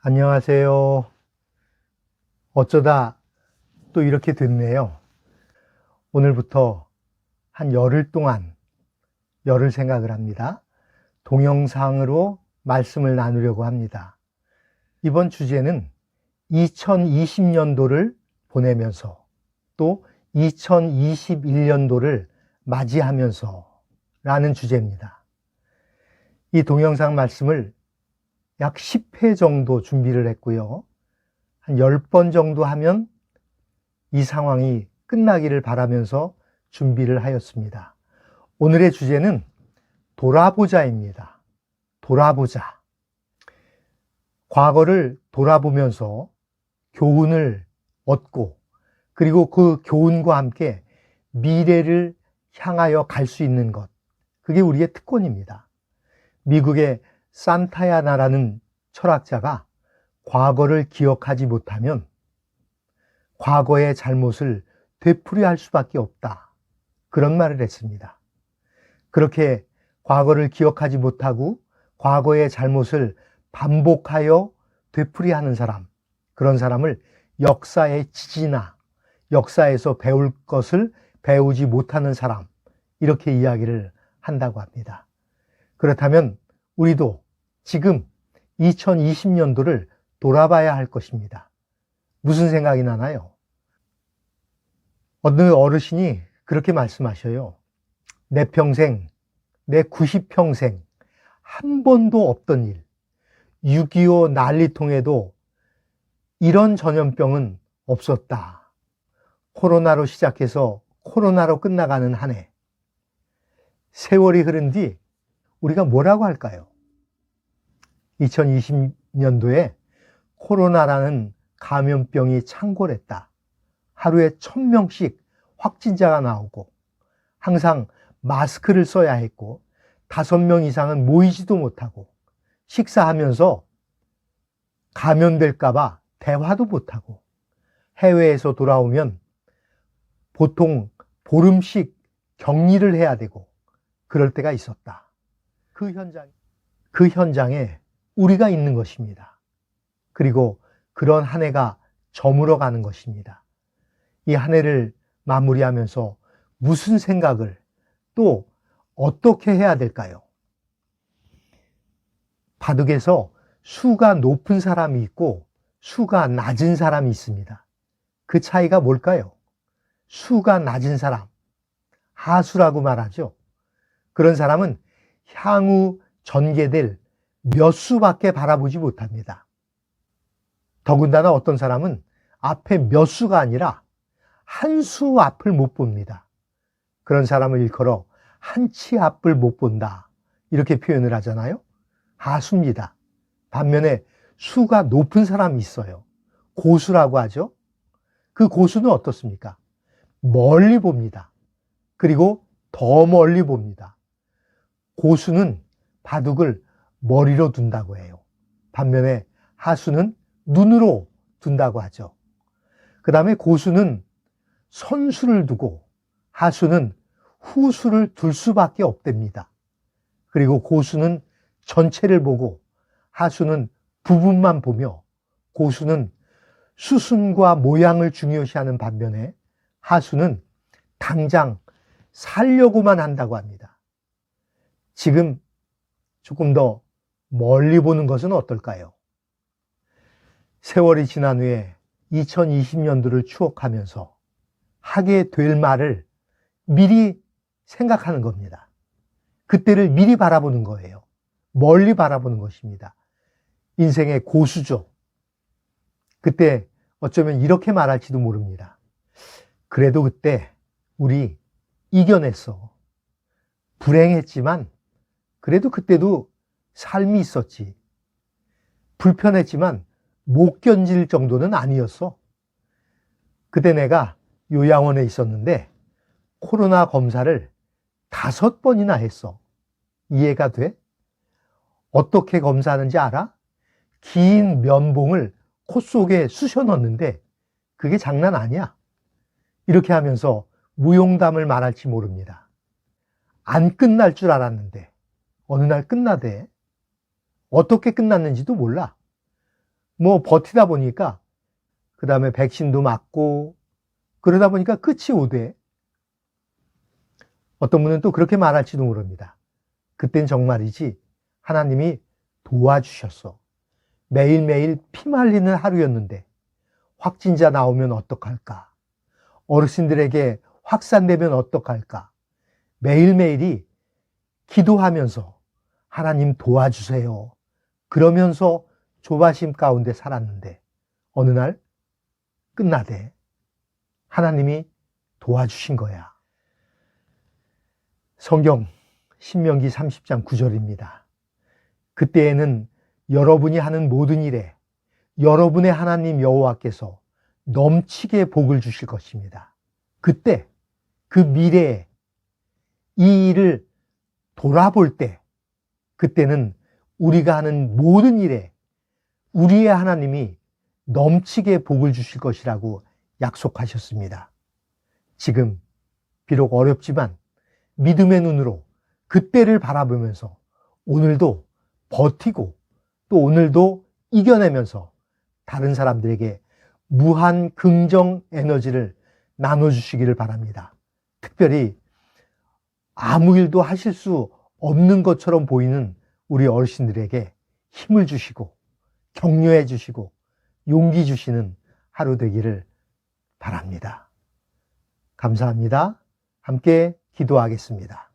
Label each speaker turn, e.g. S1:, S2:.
S1: 안녕하세요. 어쩌다 또 이렇게 됐네요. 오늘부터 한 열흘 동안 열흘 생각을 합니다. 동영상으로 말씀을 나누려고 합니다. 이번 주제는 2020년도를 보내면서 또 2021년도를 맞이하면서 라는 주제입니다. 이 동영상 말씀을 약 10회 정도 준비를 했고요. 한 10번 정도 하면 이 상황이 끝나기를 바라면서 준비를 하였습니다. 오늘의 주제는 돌아보자입니다. 돌아보자. 과거를 돌아보면서 교훈을 얻고 그리고 그 교훈과 함께 미래를 향하여 갈 수 있는 것. 그게 우리의 특권입니다. 미국의 산타야나라는 철학자가 과거를 기억하지 못하면 과거의 잘못을 되풀이할 수밖에 없다. 그런 말을 했습니다. 그렇게 과거를 기억하지 못하고 과거의 잘못을 반복하여 되풀이하는 사람, 그런 사람을 역사의 지지나 역사에서 배울 것을 배우지 못하는 사람, 이렇게 이야기를 한다고 합니다. 그렇다면 우리도 지금 2020년도를 돌아봐야 할 것입니다. 무슨 생각이 나나요? 어느 어르신이 그렇게 말씀하셔요. 내 평생, 내 90평생 한 번도 없던 일, 6.25 난리통에도 이런 전염병은 없었다. 코로나로 시작해서 코로나로 끝나가는 한 해. 세월이 흐른 뒤 우리가 뭐라고 할까요? 2020년도에 코로나라는 감염병이 창궐했다. 하루에 1000명씩 확진자가 나오고 항상 마스크를 써야 했고 5명 이상은 모이지도 못하고 식사하면서 감염될까 봐 대화도 못하고 해외에서 돌아오면 보통 보름씩 격리를 해야 되고 그럴 때가 있었다. 그 현장에 우리가 있는 것입니다. 그리고 그런 한 해가 저물어 가는 것입니다. 이 한 해를 마무리하면서 무슨 생각을 또 어떻게 해야 될까요? 바둑에서 수가 높은 사람이 있고 수가 낮은 사람이 있습니다. 그 차이가 뭘까요? 수가 낮은 사람, 하수라고 말하죠. 그런 사람은 향후 전개될 몇 수밖에 바라보지 못합니다. 더군다나 어떤 사람은 앞에 몇 수가 아니라 한 수 앞을 못 봅니다. 그런 사람을 일컬어 한 치 앞을 못 본다. 이렇게 표현을 하잖아요. 하수입니다. 반면에 수가 높은 사람이 있어요. 고수라고 하죠. 그 고수는 어떻습니까? 멀리 봅니다. 그리고 더 멀리 봅니다. 고수는 바둑을 머리로 둔다고 해요. 반면에 하수는 눈으로 둔다고 하죠. 그 다음에 고수는 선수를 두고 하수는 후수를 둘 수밖에 없답니다. 그리고 고수는 전체를 보고 하수는 부분만 보며 고수는 수순과 모양을 중요시하는 반면에 하수는 당장 살려고만 한다고 합니다. 지금 조금 더 멀리 보는 것은 어떨까요? 세월이 지난 후에 2020년도를 추억하면서 하게 될 말을 미리 생각하는 겁니다. 그때를 미리 바라보는 거예요. 멀리 바라보는 것입니다. 인생의 고수죠. 그때 어쩌면 이렇게 말할지도 모릅니다. 그래도 그때 우리 이겨냈어. 불행했지만 그래도 그때도 삶이 있었지. 불편했지만 못 견딜 정도는 아니었어. 그때 내가 요양원에 있었는데 코로나 검사를 5번이나 했어. 이해가 돼? 어떻게 검사하는지 알아? 긴 면봉을 코 속에 쑤셔 넣는데 그게 장난 아니야. 이렇게 하면서 무용담을 말할지 모릅니다. 안 끝날 줄 알았는데 어느 날 끝나대. 어떻게 끝났는지도 몰라. 뭐 버티다 보니까 그 다음에 백신도 맞고 그러다 보니까 끝이 오대. 어떤 분은 또 그렇게 말할지도 모릅니다. 그땐 정말이지 하나님이 도와주셨어. 매일매일 피 말리는 하루였는데 확진자 나오면 어떡할까? 어르신들에게 확산되면 어떡할까? 매일매일이 기도하면서 하나님 도와주세요. 그러면서 조바심 가운데 살았는데 어느 날 끝나대. 하나님이 도와주신 거야. 성경 신명기 30장 9절입니다. 그때에는 여러분이 하는 모든 일에 여러분의 하나님 여호와께서 넘치게 복을 주실 것입니다. 그때 그 미래에 이 일을 돌아볼 때 그때는 우리가 하는 모든 일에 우리의 하나님이 넘치게 복을 주실 것이라고 약속하셨습니다. 지금 비록 어렵지만 믿음의 눈으로 그때를 바라보면서 오늘도 버티고 또 오늘도 이겨내면서 다른 사람들에게 무한 긍정 에너지를 나눠주시기를 바랍니다. 특별히 아무 일도 하실 수 없는 것처럼 보이는 우리 어르신들에게 힘을 주시고 격려해 주시고 용기 주시는 하루 되기를 바랍니다. 감사합니다. 함께 기도하겠습니다.